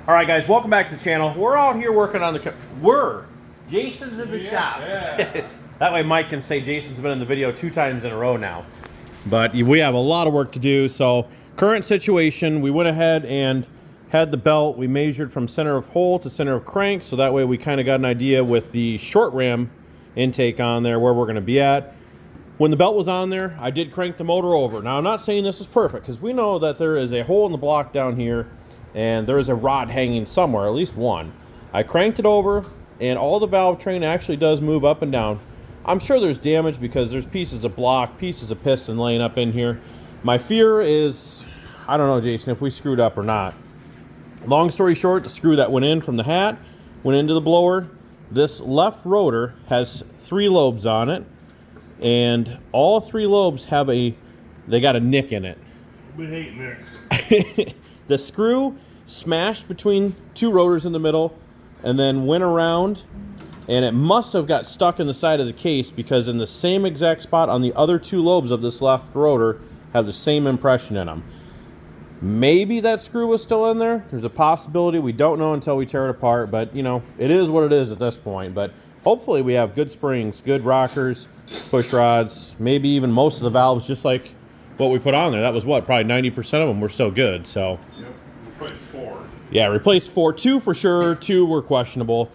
All right, guys, welcome back to the channel. We're out here working on the... Jason's in the shop. Yeah. That way Mike can say Jason's been in the video 2 times in a row now. But we have a lot of work to do. So current situation, we went ahead and had the belt. We measured from center of hole to center of crank. So that way we kind of got an idea with the short ram intake on there where we're going to be at. When the belt was on there, I did crank the motor over. Now, I'm not saying this is perfect because we know that there is a hole in the block down here and there is a rod hanging somewhere, at least one. I cranked it over and all the valve train actually does move up and down. I'm sure there's damage because there's pieces of block, pieces of piston laying up in here. My fear is, I don't know, Jason, if we screwed up or not. Long story short, the screw that went in from the hat went into the blower. This left rotor has 3 lobes on it, and all 3 lobes have they got a nick in it. We hate nicks. The screw smashed between 2 rotors in the middle and then went around, and it must have got stuck in the side of the case because in the same exact spot on the other 2 lobes of this left rotor have the same impression in them. Maybe that screw was still in there. There's a possibility. We don't know until we tear it apart, but you know, it is what it is at this point. But hopefully we have good springs, good rockers, push rods, maybe even most of the valves just like what we put on there. That was what, probably 90% of them were still good. So yep, replaced 4. Yeah, replaced 4. 2 for sure, 2 were questionable.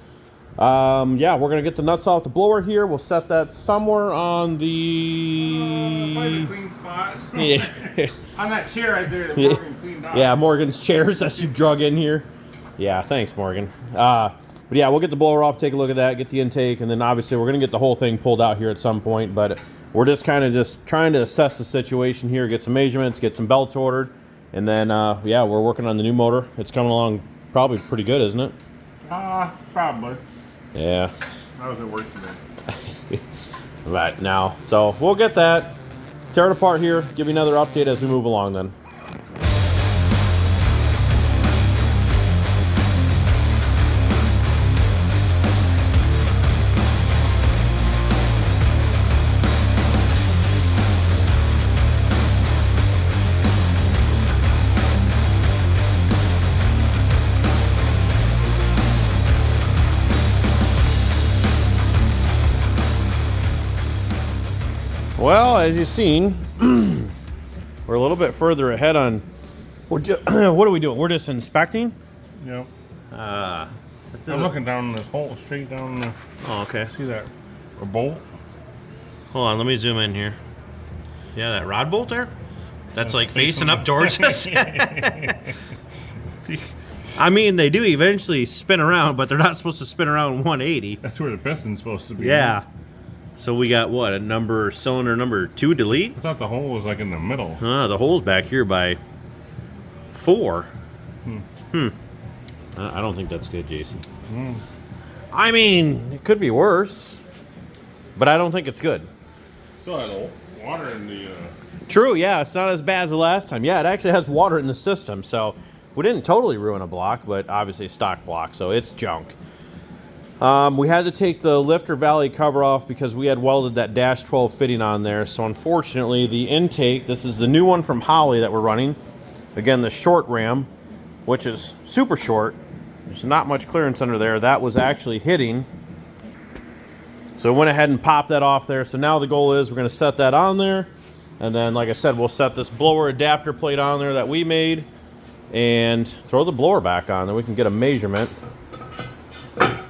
Yeah, we're gonna get the nuts off the blower here. We'll set that somewhere on the Probably the clean spot. yeah. On that chair right there that Morgan cleaned off. Yeah, Morgan's chairs that you drug in here. Yeah, thanks, Morgan. But yeah, we'll get the blower off, take a look at that, get the intake, and then obviously we're gonna get the whole thing pulled out here at some point. But we're just kind of just trying to assess the situation here, get some measurements, get some belts ordered, and then yeah, we're working on the new motor. It's coming along probably pretty good, isn't it? Probably. Yeah. I was at work today. Right now, so we'll get that, tear it apart here, give you another update as we move along then. Well, as you've seen, we're a little bit further ahead on. What are we doing? We're just inspecting. Yep. I'm looking down this hole, straight down the. Oh, okay. See that? A bolt? Hold on, let me zoom in here. Yeah, that rod bolt there. That's like facing up towards us. I mean, they do eventually spin around, but they're not supposed to spin around 180. That's where the piston's supposed to be. Yeah. So we got what, cylinder number 2 delete? I thought the hole was like in the middle. The hole's back here by 4. I don't think that's good, Jason. I mean, it could be worse, but I don't think it's good. Still had water in the. True, yeah, it's not as bad as the last time. Yeah, it actually has water in the system, so we didn't totally ruin a block, but obviously a stock block, so it's junk. We had to take the lifter valley cover off because we had welded that dash 12 fitting on there. So unfortunately the intake, this is the new one from Holley that we're running. Again, the short ram, which is super short. There's not much clearance under there. That was actually hitting. So we went ahead and popped that off there. So now the goal is we're gonna set that on there. And then, like I said, we'll set this blower adapter plate on there that we made and throw the blower back on. Then we can get a measurement.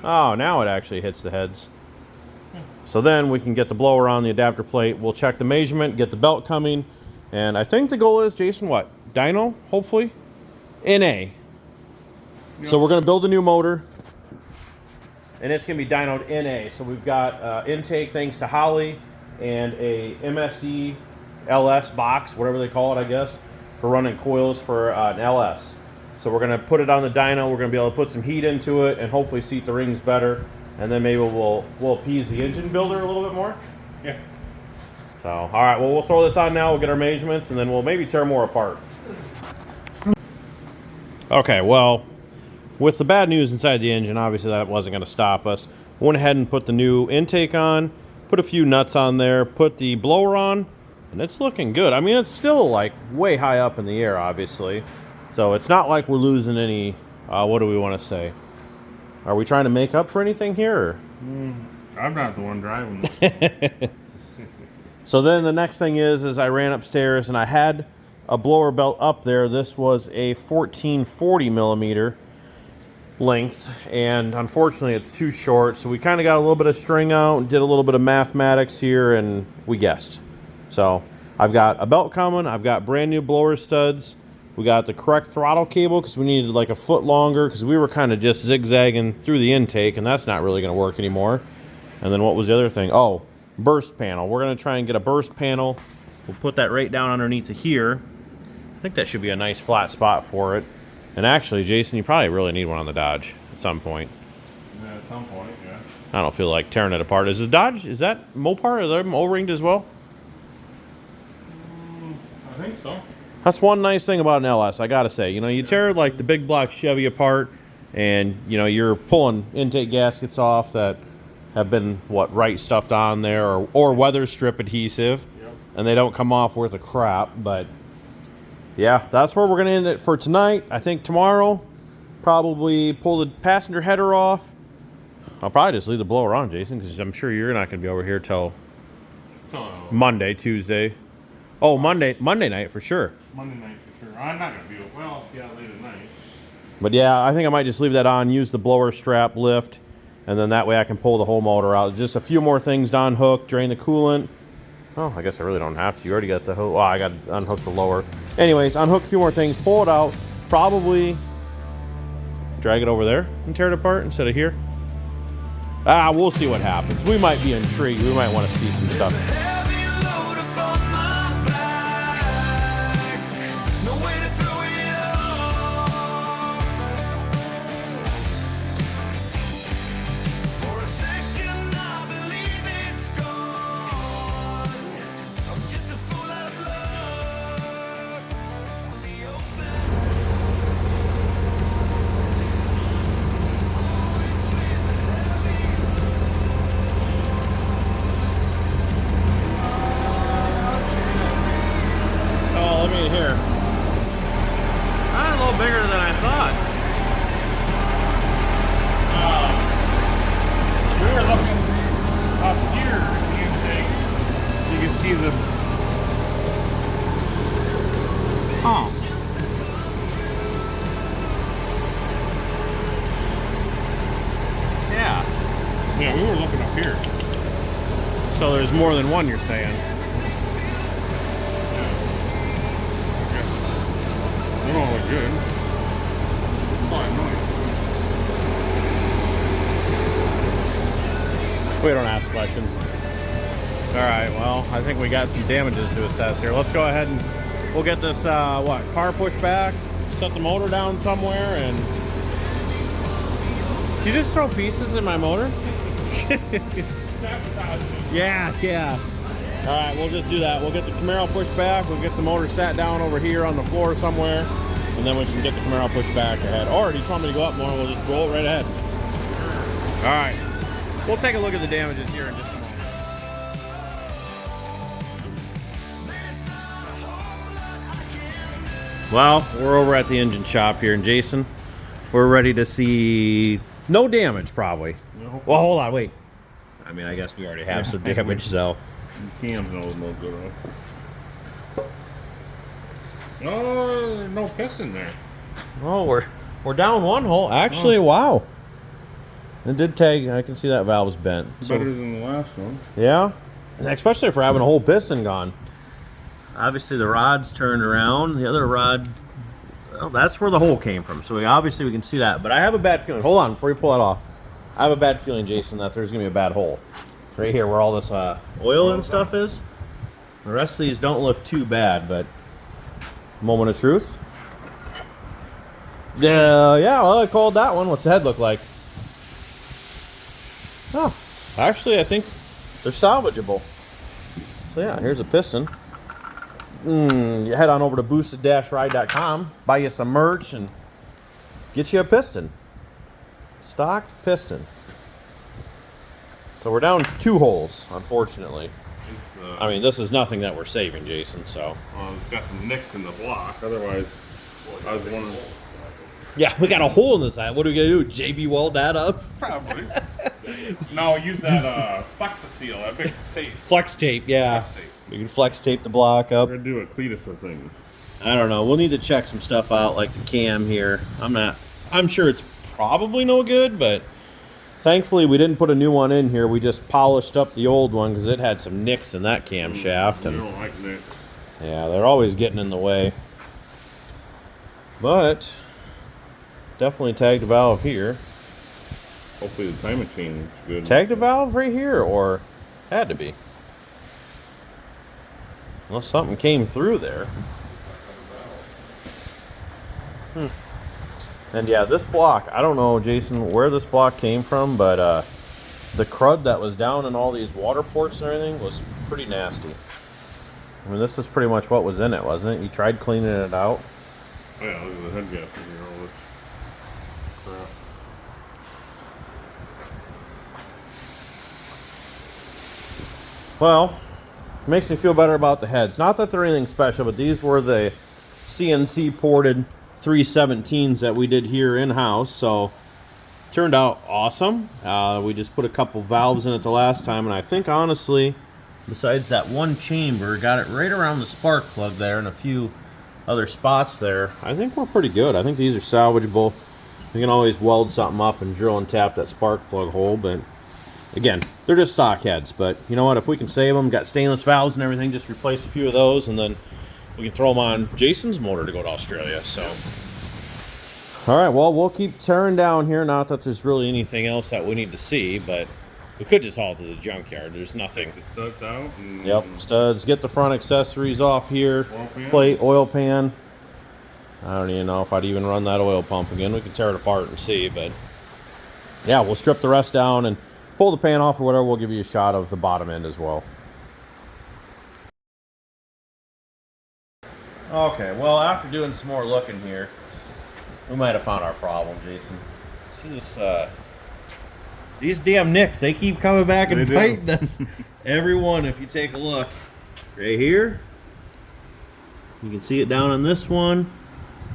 Oh, now it actually hits the heads. So then we can get the blower on the adapter plate. We'll check the measurement, get the belt coming. And I think the goal is, Jason, what? Dyno, hopefully? NA. Yep. So we're going to build a new motor. And it's going to be dynoed NA. So we've got intake thanks to Holley and a MSD LS box, whatever they call it, I guess, for running coils for an LS. So we're going to put it on the dyno. We're going to be able to put some heat into it and hopefully seat the rings better. And then maybe we'll appease the engine builder a little bit more. Yeah. So, all right, well, we'll throw this on now. We'll get our measurements, and then we'll maybe tear more apart. Okay, well, with the bad news inside the engine, obviously that wasn't going to stop us. Went ahead and put the new intake on, put a few nuts on there, put the blower on, and it's looking good. I mean, it's still like way high up in the air, obviously. So it's not like we're losing any What do we want to say? Are we trying to make up for anything here? Or? I'm not the one driving. So then the next thing is I ran upstairs and I had a blower belt up there. This was a 1440 millimeter length, and unfortunately it's too short. So we kind of got a little bit of string out and did a little bit of mathematics here, and we guessed. So I've got a belt coming. I've got brand new blower studs. We got the correct throttle cable because we needed like a foot longer because we were kind of just zigzagging through the intake, and that's not really going to work anymore. And then what was the other thing? Oh, burst panel. We're going to try and get a burst panel. We'll put that right down underneath of here. I think that should be a nice flat spot for it. And actually, Jason, you probably really need one on the Dodge at some point. Yeah, at some point, yeah. I don't feel like tearing it apart. Is the Dodge, is that Mopar? Are they O-ringed as well? I think so. That's one nice thing about an LS, I gotta say. You know, you tear like the big block Chevy apart, and you know you're pulling intake gaskets off that have been right stuffed on there, or weather strip adhesive, and they don't come off worth a crap. But yeah, that's where we're gonna end it for tonight. I think tomorrow, probably pull the passenger header off. I'll probably just leave the blower on, Jason, because I'm sure you're not gonna be over here till Monday, Tuesday. Oh, Monday night for sure. Monday night for sure. I'm not gonna be late at night. But yeah, I think I might just leave that on, use the blower strap lift, and then that way I can pull the whole motor out. Just a few more things to unhook, drain the coolant. Oh, I guess I really don't have to. You already got the hose. Well, I got to unhook the lower. Anyways, unhook a few more things, pull it out, probably drag it over there and tear it apart instead of here. We'll see what happens. We might be intrigued. We might want to see some stuff. Here. A little bigger than I thought. We were looking up here at the intake. You can see the... Oh. Yeah. Yeah, we were looking up here. So there's more than one, you're saying? They don't look good. We don't ask questions. Alright, well, I think we got some damages to assess here. Let's go ahead and we'll get this, car pushed back, set the motor down somewhere, and... Did you just throw pieces in my motor? Yeah. Alright, we'll just do that. We'll get the Camaro pushed back, we'll get the motor sat down over here on the floor somewhere, and then we can get the Camaro pushed back ahead. Or do you want me to go up more? We'll just roll it right ahead. Alright. We'll take a look at the damages here in just a moment. Well, we're over at the engine shop here, and Jason, we're ready to see no damage, probably. No. Well, hold on, wait. I mean, I guess we already have some damage, so. The cam's no good. Oh, no piston there. Oh, we're down one hole. Actually, wow. It did tag. I can see that valve's bent. Better than the last one. Yeah, and especially if we're having a whole piston gone. Obviously, the rod's turned around. The other rod, well, that's where the hole came from. So obviously we can see that. But I have a bad feeling. Hold on, before you pull that off. I have a bad feeling, Jason, that there's going to be a bad hole. Right here where all this oil and stuff is. The rest of these don't look too bad, but moment of truth. Yeah, well, I called that one. What's the head look like? Oh, actually, I think they're salvageable. So yeah, here's a piston. You head on over to boosted.ride.com, buy you some merch, and get you a piston. Stock piston. So we're down 2 holes, unfortunately. I mean, this is nothing that we're saving, Jason, so. It's got some nicks in the block, otherwise I was wondering. Yeah, we got a hole in the side. What are we gonna do? JB weld that up? Probably. No, use that Flex-A-Seal, that big tape. Flex tape, yeah. Flex tape. We can flex tape the block up. We're gonna do a Cletus thing. I don't know. We'll need to check some stuff out, like the cam here. I'm sure it's probably no good, but thankfully we didn't put a new one in here. We just polished up the old one because it had some nicks in that camshaft. We And don't like that. yeah, they're always getting in the way. But definitely tagged a valve here. Hopefully the timing chain is good. Tagged a valve right here, or had to be. Unless something came through there. And yeah, this block, I don't know, Jason, where this block came from, but the crud that was down in all these water ports and everything was pretty nasty. I mean, this is pretty much what was in it, wasn't it? You tried cleaning it out? Oh yeah, look at the head gasket here, all this crap. Well, makes me feel better about the heads. Not that they're anything special, but these were the CNC ported 317s that we did here in-house, so turned out awesome. We just put a couple valves in it the last time, and I think honestly, besides that one chamber, got it right around the spark plug there and a few other spots there. I think we're pretty good. I think these are salvageable. You can always weld something up and drill and tap that spark plug hole, but again, they're just stock heads. But you know what, if we can save them, got stainless valves and everything, just replace a few of those, and then we can throw them on Jason's motor to go to Australia. So, all right, well, we'll keep tearing down here. Not that there's really anything else that we need to see, but we could just haul to the junkyard. There's nothing. Take the studs out. And Yep, studs. Get the front accessories off here. Oil pan. Plate, oil pan. I don't even know if I'd even run that oil pump again. We can tear it apart and see, but yeah, we'll strip the rest down and pull the pan off or whatever. We'll give you a shot of the bottom end as well. Okay, well, after doing some more looking here, we might have found our problem, Jason. See this, these damn nicks, they keep coming back and biting us. Every one, if you take a look, right here, you can see it down on this one,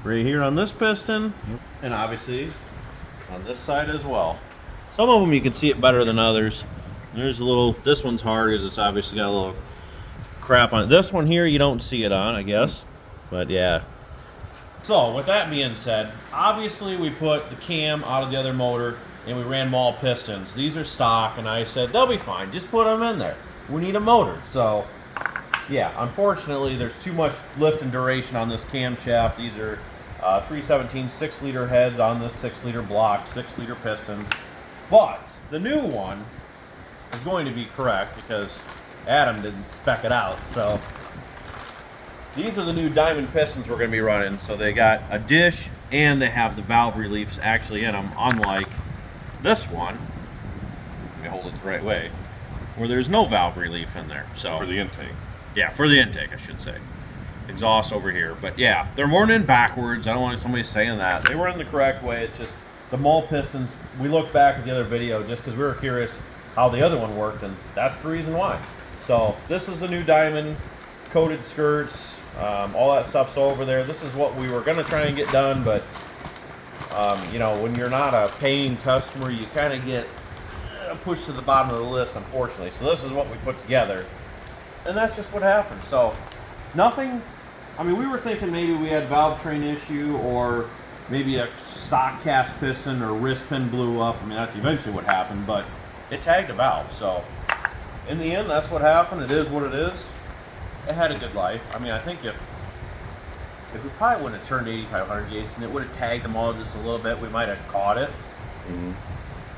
right here on this piston, and obviously on this side as well. Some of them you can see it better than others. There's a little, this one's hard because it's obviously got a little crap on it. This one here you don't see it on, I guess. But yeah. So with that being said, obviously we put the cam out of the other motor and we ran mall pistons. These are stock, and I said they'll be fine. Just put them in there. We need a motor. So yeah, unfortunately there's too much lift and duration on this camshaft. These are 317 6-liter heads on this 6-liter block, 6-liter pistons. But the new one is going to be correct because Adam didn't spec it out. So these are the new diamond pistons we're going to be running. So they got a dish and they have the valve reliefs actually in them, unlike this one. Let me hold it the right way, where there's no valve relief in there. So for the intake. Yeah, for the intake, I should say. Exhaust over here. But yeah, they're running backwards. I don't want somebody saying that. They were in the correct way. It's just the mall pistons. We looked back at the other video just because we were curious how the other one worked, and that's the reason why. So this is the new diamond coated skirts, all that stuff's over there. This is what we were going to try and get done, but you know, when you're not a paying customer, you kind of get pushed to the bottom of the list, unfortunately. So this is what we put together, and that's just what happened. So nothing, I mean, we were thinking maybe we had valve train issue, or maybe a stock cast piston or wrist pin blew up. I mean, that's eventually what happened, but it tagged a valve. So in the end, that's what happened. It is what it is. It had a good life. I mean, I think if we probably wouldn't have turned 8500, Jason, it would have tagged them all just a little bit. We might have caught it. Mm-hmm.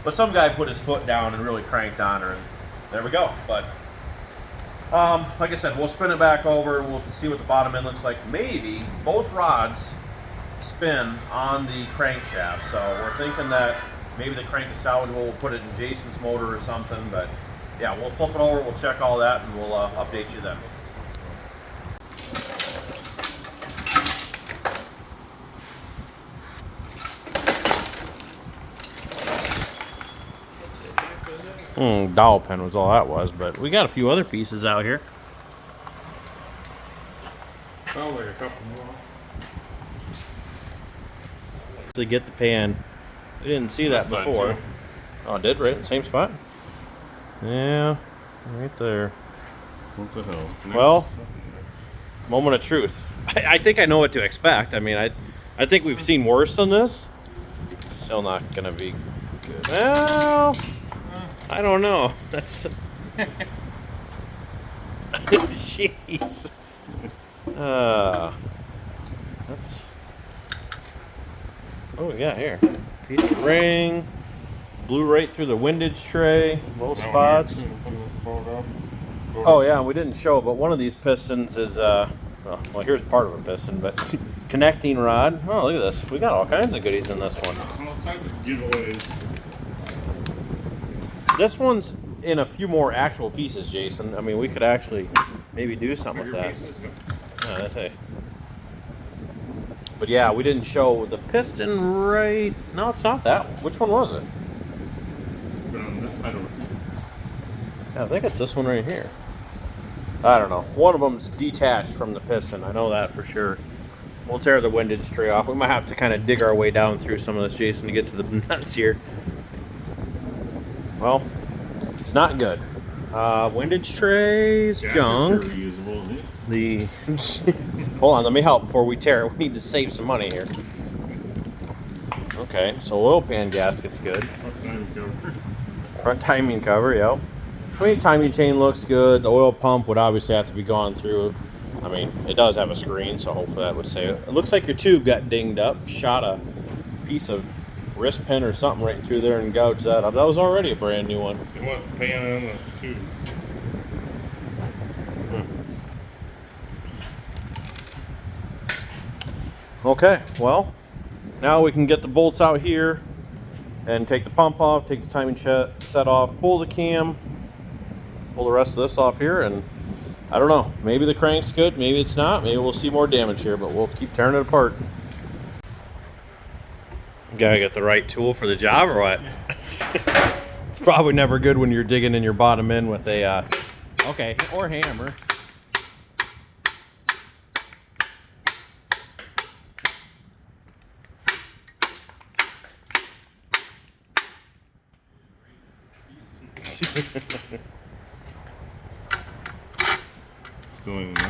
But some guy put his foot down and really cranked on her, and there we go. But like I said, we'll spin it back over and we'll see what the bottom end looks like. Maybe both rods spin on the crankshaft. So we're thinking that maybe the crank is salvageable. We'll put it in Jason's motor or something. But yeah, we'll flip it over, we'll check all that, and we'll update you then. Dowel pin was all that was, but we got a few other pieces out here. Oh, like a couple more. To get the pan. We didn't see that before. Oh, it did, right in the same spot? Yeah, right there. What the hell? Well, moment of truth. I think I know what to expect. I mean, I think we've seen worse than this. Still not gonna be good. Well, I don't know. That's jeez. That's what we got here. Piece of ring, blew right through the windage tray, low spots. Oh yeah, we didn't show, but one of these pistons is well, here's part of a piston, but connecting rod. Oh, look at this. We got all kinds of goodies in this one. This one's in a few more actual pieces, Jason. I mean, we could actually maybe do something with that. Yeah, that's it. But yeah, we didn't show the piston right. No, it's not that one. Which one was it? But on this side of it. Yeah, I think it's this one right here. I don't know. One of them's detached from the piston. I know that for sure. We'll tear the windage tray off. We might have to kind of dig our way down through some of this, Jason, to get to the nuts here. Well, it's not good. Windage trays, junk. The hold on, let me help before we tear it. We need to save some money here. Okay, so oil pan gasket's good. Front timing cover, yep. I mean, timing chain looks good. The oil pump would obviously have to be gone through. I mean, it does have a screen, so hopefully that would save it. It looks like your tube got dinged up, shot a piece of wrist pin or something right through there and gouged that up. That was already a brand new one. It was pan on the tube. Okay, well, now we can get the bolts out here and take the pump off, take the timing set off, pull the cam, pull the rest of this off here, and I don't know, maybe the crank's good, maybe it's not, maybe we'll see more damage here, but we'll keep tearing it apart. You gotta get the right tool for the job or what? It's probably never good when you're digging in your bottom end with a, okay, or hammer.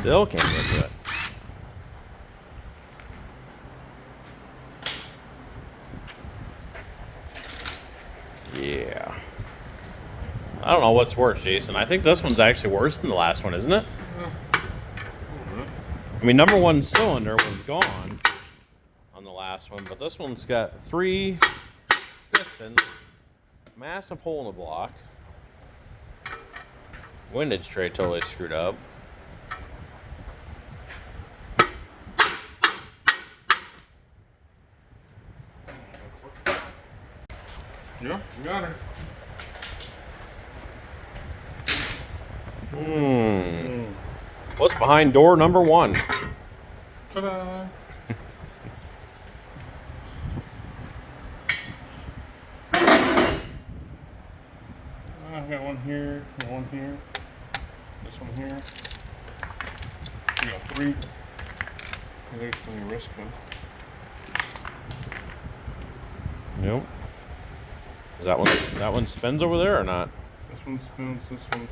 Still can't get to it. Yeah. I don't know what's worse, Jason. I think this one's actually worse than the last one, isn't it? I mean, number one cylinder was gone on the last one, but this one's got 3 pistons, massive hole in the block. Windage tray totally screwed up. Yeah, you got her. What's behind door number 1? Ta-da! I've got one here, got one here, this one here. We got 3. There's from your wrist gun. Nope. Is that one spins over there or not? This one spins, this one's...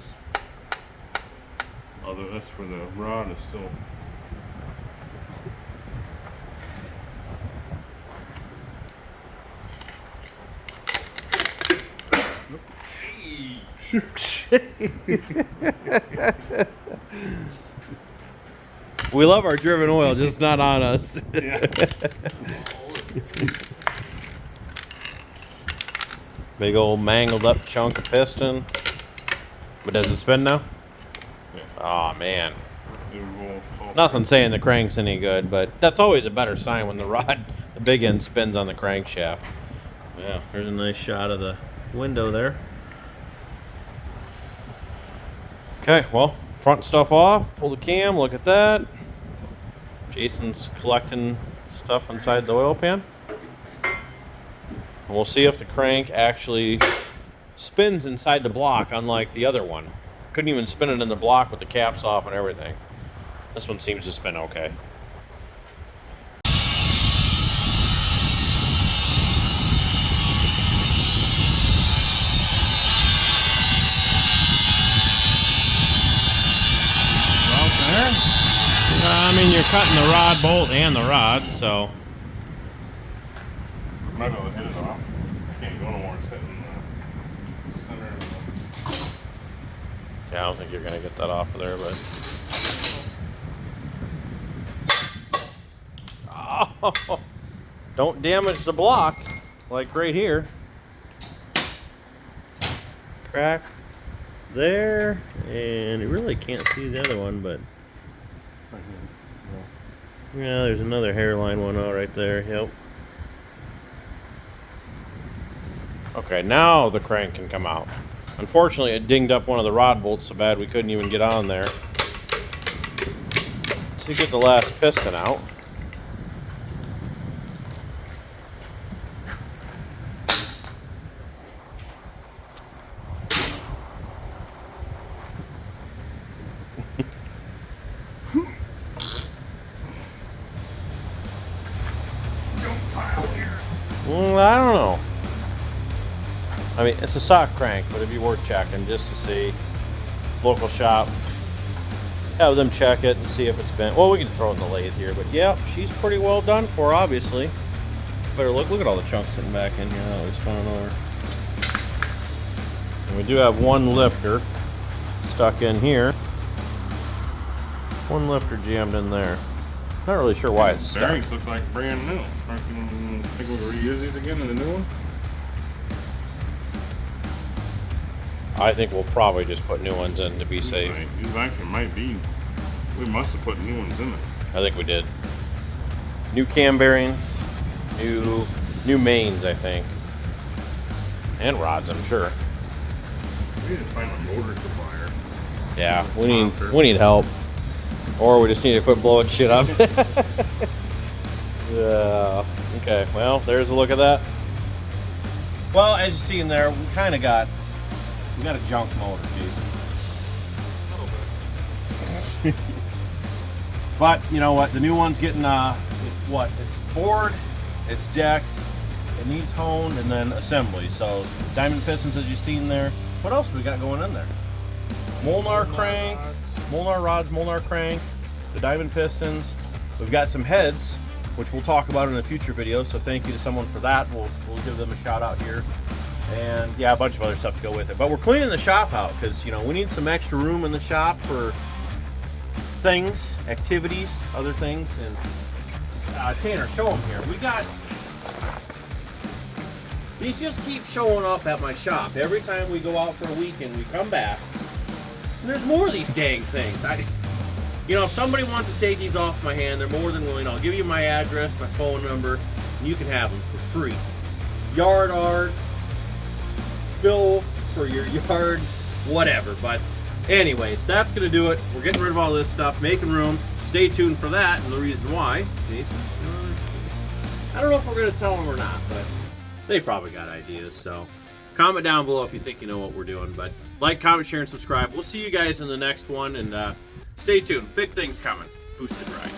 Although that's where the rod is still... We love our driven oil, just not on us. Yeah. Big old mangled up chunk of piston. But does it spin now? Yeah. Oh man. Nothing saying the crank's any good, but that's always a better sign when the rod, the big end spins on the crankshaft. Yeah, there's a nice shot of the window there. Okay, well, front stuff off, pull the cam, look at that. Jason's collecting stuff inside the oil pan. And we'll see if the crank actually spins inside the block, unlike the other one. Couldn't even spin it in the block with the caps off and everything. This one seems to spin okay. you're cutting the rod bolt and the rod, so. I might be able to hit it off. I can't go no more. It's sitting in the center of the... Yeah, I don't think you're gonna get that off of there, but. Oh, don't damage the block, like right here. Crack there, and you really can't see the other one, but yeah, there's another hairline one out right there. Yep. Okay, now the crank can come out. Unfortunately, it dinged up one of the rod bolts so bad we couldn't even get on there to get the last piston out. I don't know. I mean, it's a stock crank, but it'd be worth checking just to see. Local shop, have them check it and see if it's bent. Well, we can throw it in the lathe here, but yeah, she's pretty well done for, obviously. Better look at all the chunks sitting back in here. That was fun another. And we do have one lifter stuck in here. One lifter jammed in there. Not really sure why it's stuck. Bearings look like brand new. Think we can reuse these again in the new one? I think we'll probably just put new ones in to be safe. These actually might be. We must have put new ones in there. I think we did. New cam bearings, new mains, I think, and rods, I'm sure. We need to find a motor supplier. Yeah, we need help, or we just need to quit blowing shit up. Yeah. Okay. Well, there's a look at that. Well, as you see in there, we kind of got a junk motor, Jason. But you know what? The new one's getting it's bored, it's decked, it needs honed, and then assembly. So diamond pistons, as you've seen there. What else we got going in there? Molnar crank, Molnar rods, Molnar crank, the diamond pistons. We've got some heads, which we'll talk about in a future video. So thank you to someone for that. We'll give them a shout out here. And yeah, a bunch of other stuff to go with it. But we're cleaning the shop out because, you know, we need some extra room in the shop for things, activities, other things. And Tanner, show them here. We got, these just keep showing up at my shop. Every time we go out for a weekend, we come back, and there's more of these dang things. You know, if somebody wants to take these off my hand, they're more than willing. I'll give you my address, my phone number, and you can have them for free. Yard art, fill for your yard, whatever. But anyways, that's gonna do it. We're getting rid of all this stuff, making room. Stay tuned for that and the reason why. Jason, I don't know if we're gonna tell them or not, but they probably got ideas. So comment down below if you think you know what we're doing. But like, comment, share, and subscribe. We'll see you guys in the next one, and stay tuned. Big things coming. Boosted Ride.